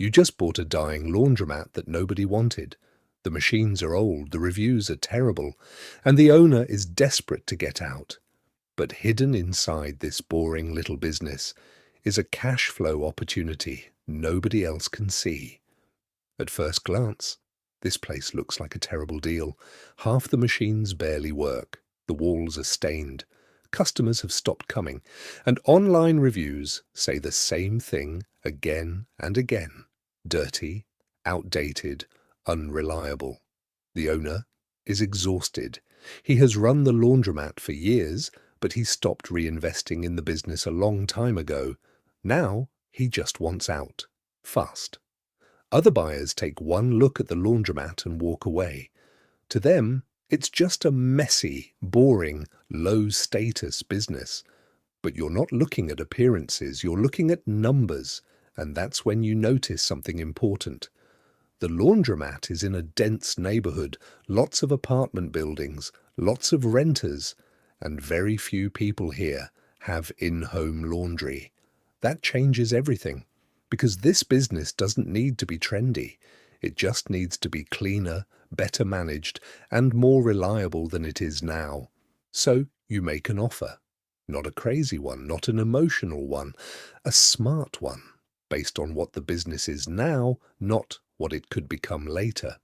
You just bought a dying laundromat that nobody wanted. The machines are old, the reviews are terrible, and the owner is desperate to get out. But hidden inside this boring little business is a cash flow opportunity nobody else can see. At first glance, this place looks like a terrible deal. Half the machines barely work, the walls are stained, customers have stopped coming, and online reviews say the same thing again and again. Dirty, outdated, unreliable. The owner is exhausted. He has run the laundromat for years, but he stopped reinvesting in the business a long time ago. Now he just wants out. Fast. Other buyers take one look at the laundromat and walk away. To them, it's just a messy, boring, low-status business. But you're not looking at appearances, you're looking at numbers, and that's when you notice something important. The laundromat is in a dense neighborhood, lots of apartment buildings, lots of renters, and very few people here have in-home laundry. That changes everything, because this business doesn't need to be trendy. It just needs to be cleaner, better managed, and more reliable than it is now. So you make an offer. Not a crazy one, not an emotional one, a smart one, based on what the business is now, not what it could become later.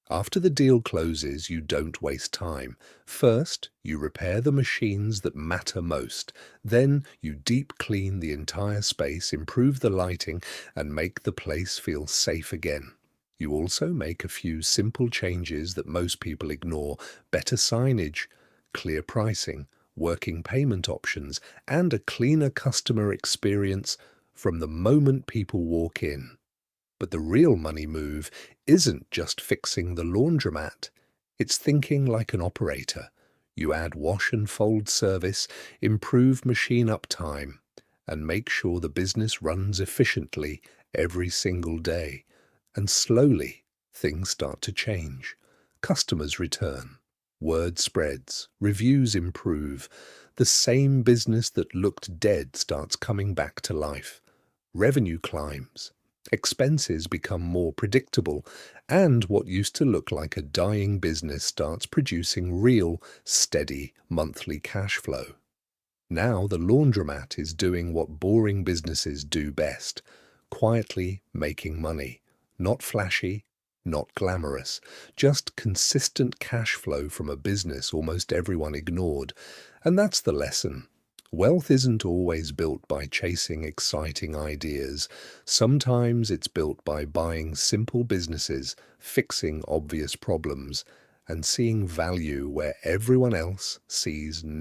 After the deal closes, you don't waste time. First, you repair the machines that matter most. Then, you deep clean the entire space, improve the lighting, and make the place feel safe again. You also make a few simple changes that most people ignore: better signage, clear pricing, working payment options, and a cleaner customer experience from the moment people walk in. But the real money move isn't just fixing the laundromat. It's thinking like an operator. You add wash and fold service, improve machine uptime, and make sure the business runs efficiently every single day. And slowly, things start to change. Customers return. Word spreads. Reviews improve. The same business that looked dead starts coming back to life. Revenue climbs. Expenses become more predictable, and what used to look like a dying business starts producing real, steady, monthly cash flow. Now the laundromat is doing what boring businesses do best: quietly making money. Not flashy, not glamorous, just consistent cash flow from a business almost everyone ignored. And that's the lesson. Wealth isn't always built by chasing exciting ideas. Sometimes it's built by buying simple businesses, fixing obvious problems, and seeing value where everyone else sees nothing.